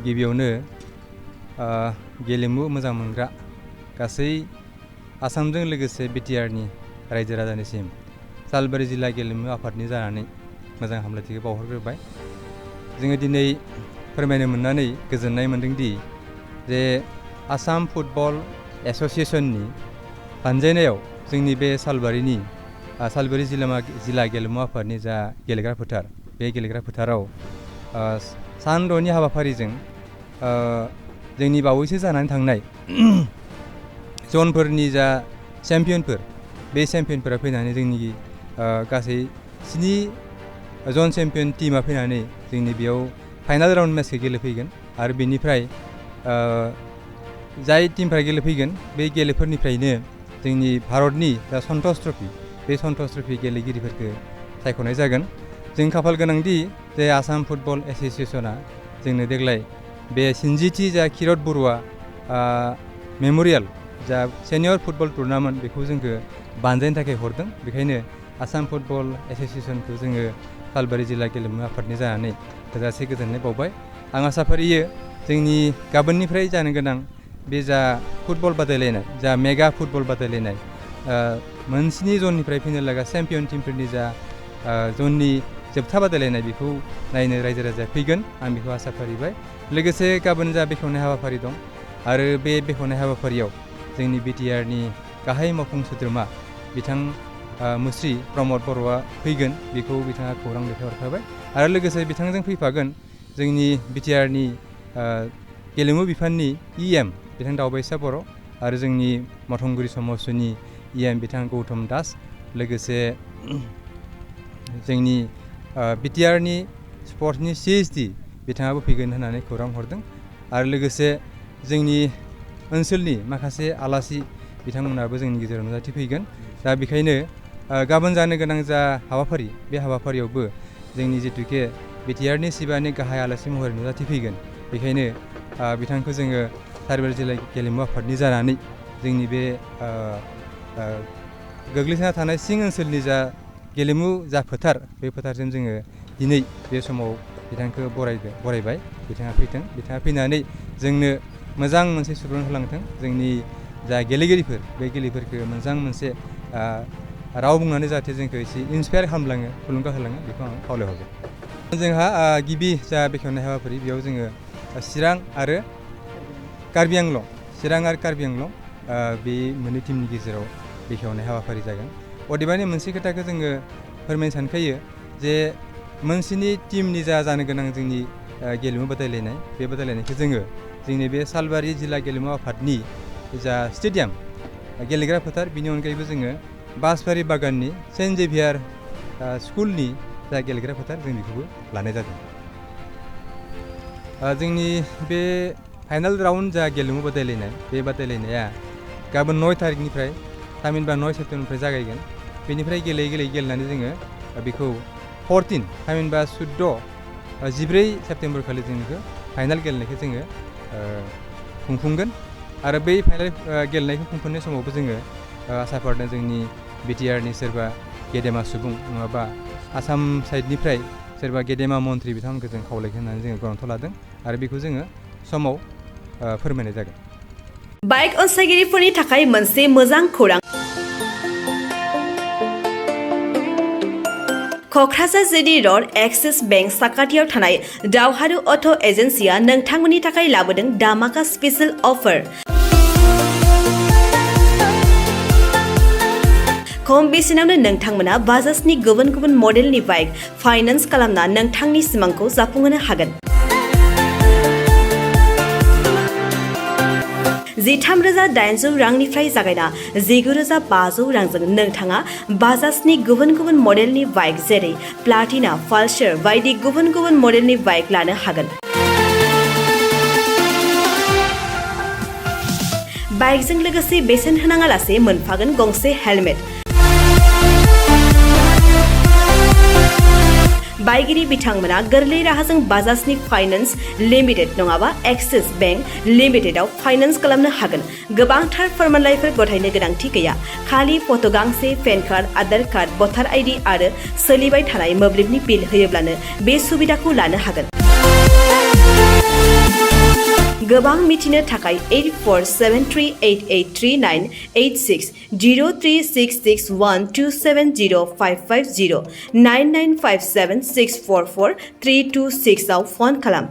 गिबियावनो गेलेमु मोजां मोनग्रा गासै आसामजों लोगोसे बिटिआरनि रायजो राजानिसिम सालबारि जिल्ला गेलेमु आफादनि जानानै मोजां हामलायथिखौ बावहरग्रोबाय। जोङो दिनै फोरमायनो मोननानै गोजोननाय मोनदोंदि जे आसाम फुटबल एस'सिएशननि बानजायनायाव जोंनि बे सालबारि जिल्ला गेलेमु आफादनि जा गेलेग्रा फोथार, बे गेलेग्रा फोथाराव सान द'नि हाबाफारिजों जोंनि बावैसो जानानै थांनाय जनफोरनि जा चेम्पियनफोर, बे चेम्पियनफोरा फैनानै जोंनि गासै 7 जन चेम्पियन टीमा फैनानै जोंनि बेयाव फाइनाल राउन्ड मेचखौ गेलेफैगोन आरो बेनिफ्राय जाय टीमफ्रा गेलेफैगोन बे गेलेफोरनिफ्रायनो जोंनि भारतनि जा सन्टस ट्रफी, बे सन्टस ट्रफी गेलेगिरिफोरखौ सायख'नाय जागोन। जों खाफाल गोनांदि जे आसाम फुटबल एस'सिएशना जोंनो देग्लाय बे 60थि जा खिरद बरुवा मेम'रियेल जा सेनियर फुटबल टुर्नामेन्ट बेखौ जोंखौ बानजायनो थाखाय हरदों। बेखायनो आसाम फुटबल एस'सिएशनखौ जोङो सालबारि जिल्ला गेलेमु आफादनि जानानै थोजासे गोजोननाय बावबाय। आं आसा फारियो जोंनि गाबोननिफ्राय जानो गोनां बे जा फुटबल बादायलायनाय, जा मेगा फुटबल बादायलायनाय, 7 जननिफ्राय फैनो लागा चेम्पियन टीमफोरनि जा जननि जोबथा बादायलायनाय, बेखौ नायनो रायजो राजाया फैगोन, आं बेखौ आसा फारिबाय। लोगोसे गाबोन जा बेखेवनाय हाबाफारि दं आरो बे बेखेवनाय हाबाफारियाव जोंनि बिटिआरनि गाहाय मावफुं सोद्रोमा बिथां मुस्रि प्रमद बर'आ फैगोन, बेखौ बिथाङा खौरां दैथायहरखाबाय। आरो लोगोसे बिथांजों फैफागोन जोंनि बिटिआरनि गेलेमु बिफाननि EM बिथां दावबायसा बर' आरो जोंनि मथंगुरि समाजनि EM बिथां गौतम दास, लोगोसे जोंनि बिटिआरनि स्पर्ट्सनि CSD बिथाङाबो फैगोन होननानै खौरां हरदों। आरो लोगोसे जोंनि ओनसोलनि माखासे आलासि बिथांमोनाबो जोंनि गेजेराव नुजाथिफैगोन। दा बेखायनो गाबोन जानो गोनां जा हाबाफारि, बे हाबाफारियावबो जोंनि जिथुके बिटिआरनि सिबानि गाहाय आलासि महरै नुजाथिफैगोन। बेखायनो बिथांखौ जोङो सालबारि जिल्ला गेलेमु आफादनि जानानै जोंनि बे गोग्लैसोना थानाय सिं ओनसोलनि जा गेलेमु जा फोथार, बे फोथारसिम जोङो दिनै बे समाव बिथांखौ बरायबाय। बिथाङा फैथों, बिथाङा फैनानै जोंनो मोजां मोनसे सुबुरुन होलांथों। जोंनि जा गेलेगिरिफोर, बे गेलेगिरिफोरखौ मोजां मोनसे राव बुंनानै जाहाथे जोंखौ एसे इन्सपायार खालामलाङो, थुलुंगा होलाङो, बेखौ आं खावलायहरबाय। जोंहा गिबि जा बेखेवनाय हाबाफारि, बेयाव जोङो चिरां आरो कार्बि आंलं बे मोननै टीमनि गेजेराव बेखेवनाय हाबाफारि जागोन। अदेबानि मोनसे खोथाखौ जोङो फोरमायनो सानखायो जे मोनसेनि टीमनि जानो गोनां जोंनि गेलेमु बादायलायनाय, बे बादायलायनायखौ जोङो जोंनि बे सालबारि जिल्ला गेलेमु आफादनि जा स्टेडियाम गेलेग्रा फोथार, बिनि अनगायैबो जोङो बासबारि बागाननि सेन्ट जेभियार स्कुलनि जा गेलेग्रा फोथार, जों बेखौबो लानाय जादों। जोंनि बे फाइनाल राउन्ड जा गेलेमु बादायलायनाय, बे बादायलायनाया गाबोन 9 तारिखनिफ्राय, थामहिनबा 9 सेप्तेम्बरनिफ्राय जागायगोन। बेनिफ्राय गेलेनानै जोङो बेखौ 14 थामहिनबा 14 सेप्तेम्बर खालि जों बेखौ फाइनाल गेलेनायखौ जोङो खुंफुंगोन। आरो बै फाइनाल गेलेनायखौ खुंफुंनाय समावबो जोङो आसा फारिदों जोंनि बिटिआरनि सोरबा गेदेमा सुबुं नङाबा आसाम साइडनिफ्राय सोरबा गेदेमा मन्त्रि बिथांमोनखौ जों खावलायगोन होननानै जोङो गरन्थ लादों आरो बेखौ जोङो समाव फोरमायनाय जागोन। बाइक अनसायगिरिफोरनि थाखाय मोनसे मोजां खौरां। Kokrajhar JD road axis bank साखाथियाव थानाय दावहारु अट' एजेन्सिया नोंथांमोननि थाखाय लाबोदों दामाका स्पेशेल अफार। खम बेसेनावनो नोंथांमोना बाजाजनि गुबुन गुबुन मडेलनि बाइक फाइनान्स खालामना नोंथांनि सिमांखौ जाफुंहोनो हागोन। 13,800 रांनिफ्राय जागायना 19,500 रांजों नोंथाङा बाजाजनि गुबुन गुबुन मडेलनि बाइक जेरै प्लाटिना, पालसार बायदि गुबुन गुबुन मडेलनि बाइक लानो हागोन। बाइकजों लोगोसे बेसेन होनाङालासे मोनफागोन गंसे हेलमेट। बाइगिरि बिथांमोना गोरलै राहाजों बाजाजनि फाइनान्स लिमिटेड नङाबा एक्सिस बेंक लिमिटेडआव फाइनान्स खालामनो हागोन। गोबांथार फोरमानलाइफोर गथायनो गोनांथि गैया। खालि फट' गांसे, पेन कार्ड, आधार कार्ड, भटार ID आरो सोलिबाय थानाय मोब्लिबनि बिल होयोब्लानो बे सुबिदाखौ लानो हागोन। गोबां मिथिनो थाखाय 8473883986 03661270550 9957644326 आव फन खालाम।